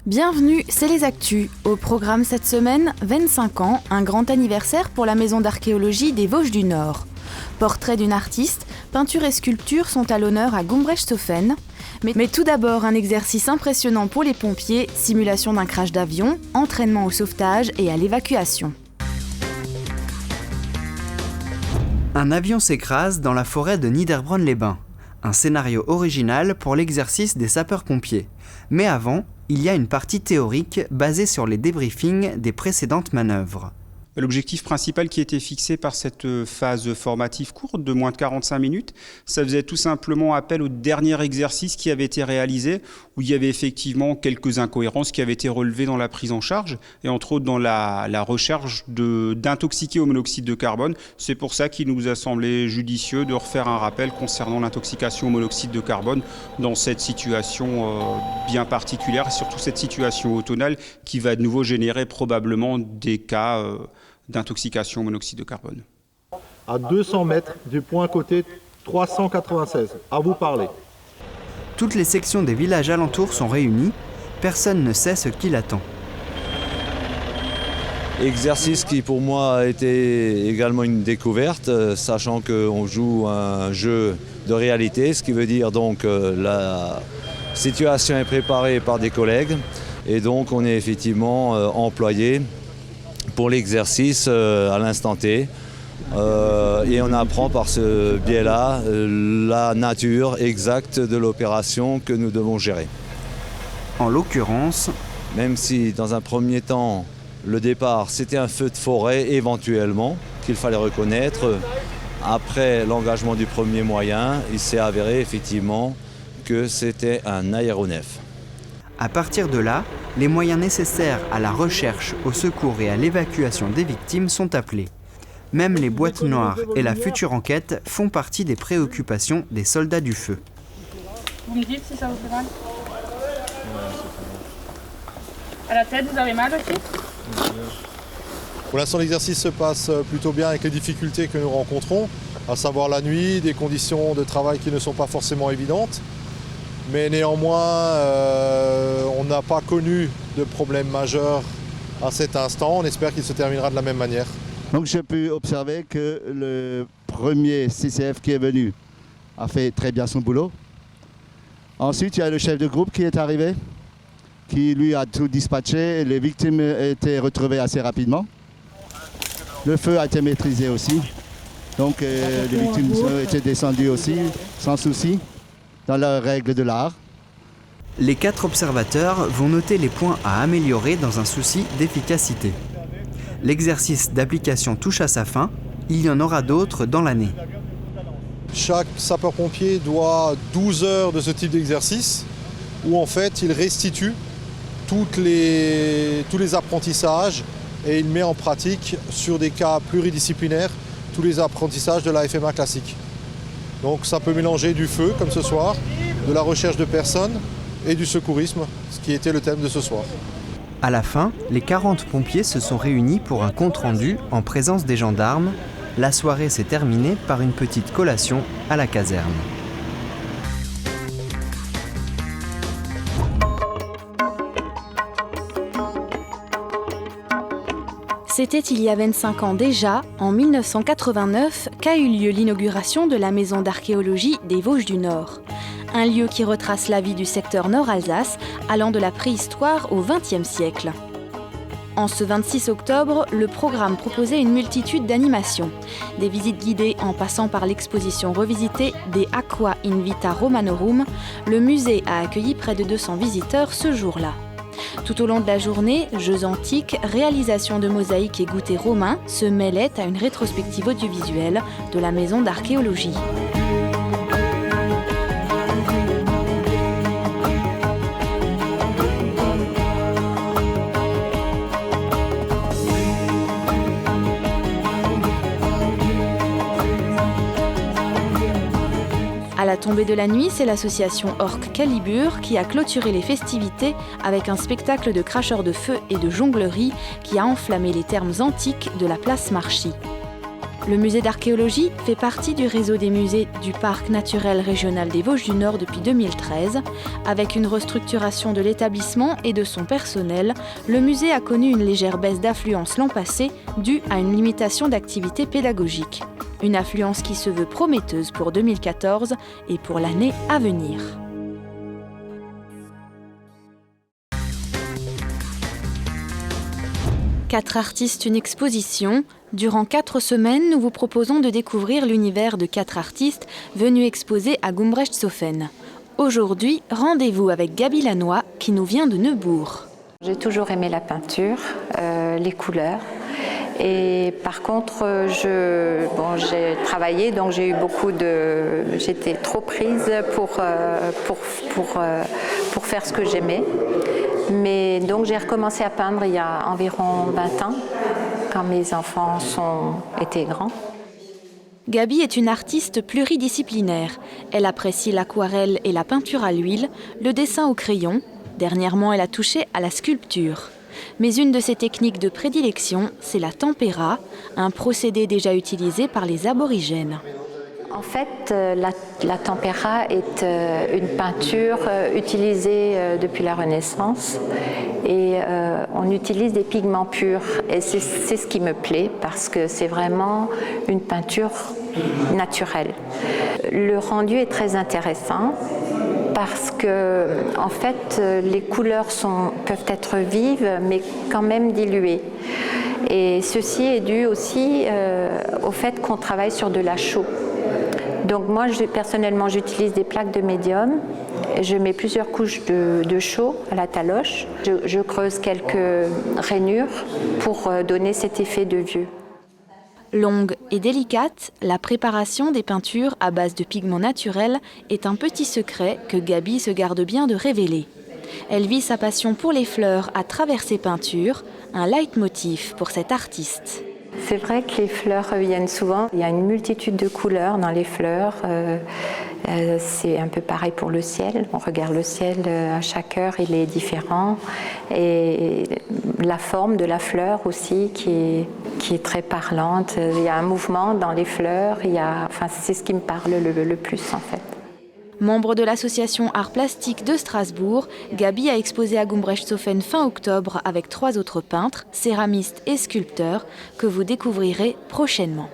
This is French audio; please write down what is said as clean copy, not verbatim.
Bienvenue, c'est les Actus. Au programme cette semaine, 25 ans, un grand anniversaire pour la maison d'archéologie des Vosges du Nord. Portrait d'une artiste, peinture et sculpture sont à l'honneur à Gombrèche-Stauffen. Mais tout d'abord, un exercice impressionnant pour les pompiers, simulation d'un crash d'avion, entraînement au sauvetage et à l'évacuation. Un avion s'écrase dans la forêt de Niederbronn-les-Bains. Un scénario original pour l'exercice des sapeurs-pompiers. Mais avant, il y a une partie théorique basée sur les débriefings des précédentes manœuvres. L'objectif principal qui était fixé par cette phase formative courte de moins de 45 minutes, ça faisait tout simplement appel au dernier exercice qui avait été réalisé, où il y avait effectivement quelques incohérences qui avaient été relevées dans la prise en charge, et entre autres dans la recherche d'intoxiqués au monoxyde de carbone. C'est pour ça qu'il nous a semblé judicieux de refaire un rappel concernant l'intoxication au monoxyde de carbone dans cette situation bien particulière, et surtout cette situation automnale qui va de nouveau générer probablement des cas d'intoxication au monoxyde de carbone. À 200 mètres du point côté 396. À vous parler. Toutes les sections des villages alentours sont réunies. Personne ne sait ce qui l'attend. Exercice qui pour moi a été également une découverte, sachant qu'on joue un jeu de réalité, ce qui veut dire donc la situation est préparée par des collègues et donc on est effectivement employé pour l'exercice à l'instant T. Et on apprend par ce biais-là la nature exacte de l'opération que nous devons gérer. En l'occurrence, même si dans un premier temps, le départ c'était un feu de forêt éventuellement, qu'il fallait reconnaître, après l'engagement du premier moyen, il s'est avéré effectivement que c'était un aéronef. À partir de là, les moyens nécessaires à la recherche, au secours et à l'évacuation des victimes sont appelés. Même les boîtes noires et la future enquête font partie des préoccupations des soldats du feu. Vous me dites si ça vous fait mal? À la tête, vous avez mal aussi? Pour l'instant, l'exercice se passe plutôt bien avec les difficultés que nous rencontrons, à savoir la nuit, des conditions de travail qui ne sont pas forcément évidentes. Mais néanmoins, on n'a pas connu de problème majeur à cet instant. On espère qu'il se terminera de la même manière. Donc j'ai pu observer que le premier CCF qui est venu a fait très bien son boulot. Ensuite, il y a le chef de groupe qui est arrivé, qui lui a tout dispatché. Les victimes étaient retrouvées assez rapidement. Le feu a été maîtrisé aussi. Donc les victimes étaient descendues aussi, sans souci, dans leurs règles de l'art. Les 4 observateurs vont noter les points à améliorer dans un souci d'efficacité. L'exercice d'application touche à sa fin, il y en aura d'autres dans l'année. Chaque sapeur-pompier doit 12 heures de ce type d'exercice, où en fait il restitue tous les apprentissages et il met en pratique sur des cas pluridisciplinaires tous les apprentissages de la FMA classique. Donc ça peut mélanger du feu, comme ce soir, de la recherche de personnes et du secourisme, ce qui était le thème de ce soir. À la fin, les 40 pompiers se sont réunis pour un compte-rendu en présence des gendarmes. La soirée s'est terminée par une petite collation à la caserne. C'était il y a 25 ans déjà, en 1989, qu'a eu lieu l'inauguration de la maison d'archéologie des Vosges du Nord. Un lieu qui retrace la vie du secteur Nord-Alsace, allant de la préhistoire au XXe siècle. En ce 26 octobre, le programme proposait une multitude d'animations. Des visites guidées en passant par l'exposition revisitée des Aqua in Vita Romanorum, le musée a accueilli près de 200 visiteurs ce jour-là. Tout au long de la journée, jeux antiques, réalisation de mosaïques et goûters romains se mêlaient à une rétrospective audiovisuelle de la maison d'archéologie. À la tombée de la nuit, c'est l'association Orc Calibur qui a clôturé les festivités avec un spectacle de cracheurs de feu et de jonglerie qui a enflammé les termes antiques de la place Marchis. Le musée d'archéologie fait partie du réseau des musées du Parc naturel régional des Vosges du Nord depuis 2013. Avec une restructuration de l'établissement et de son personnel, le musée a connu une légère baisse d'affluence l'an passé due à une limitation d'activité pédagogique. Une affluence qui se veut prometteuse pour 2014 et pour l'année à venir. Quatre artistes, une exposition. Durant 4 semaines, nous vous proposons de découvrir l'univers de 4 artistes venus exposer à Gumbrechtshofen. Aujourd'hui, rendez-vous avec Gaby Lannoy qui nous vient de Neubourg. J'ai toujours aimé la peinture, les couleurs. Et par contre, j'ai travaillé, donc j'ai eu j'étais trop prise pour faire ce que j'aimais. Mais donc j'ai recommencé à peindre il y a environ 20 ans, quand mes enfants étaient grands. Gaby est une artiste pluridisciplinaire. Elle apprécie l'aquarelle et la peinture à l'huile, le dessin au crayon. Dernièrement, elle a touché à la sculpture. Mais une de ses techniques de prédilection, c'est la tempera, un procédé déjà utilisé par les aborigènes. En fait, la tempera est une peinture utilisée depuis la Renaissance et on utilise des pigments purs et c'est ce qui me plaît parce que c'est vraiment une peinture naturelle. Le rendu est très intéressant parce que en fait, les couleurs peuvent être vives mais quand même diluées. Et ceci est dû aussi au fait qu'on travaille sur de la chaux. Donc moi, personnellement, j'utilise des plaques de médium. Je mets plusieurs couches de chaux à la taloche. Je creuse quelques rainures pour donner cet effet de vieux. Longue et délicate, la préparation des peintures à base de pigments naturels est un petit secret que Gaby se garde bien de révéler. Elle vit sa passion pour les fleurs à travers ses peintures, un leitmotiv pour cette artiste. C'est vrai que les fleurs reviennent souvent. Il y a une multitude de couleurs dans les fleurs. C'est un peu pareil pour le ciel. On regarde le ciel à chaque heure, il est différent. Et la forme de la fleur aussi qui est très parlante. Il y a un mouvement dans les fleurs. C'est ce qui me parle le plus en fait. Membre de l'association Arts Plastiques de Strasbourg, Gaby a exposé à Gumbrechtshofen fin octobre avec 3 autres peintres, céramistes et sculpteurs que vous découvrirez prochainement.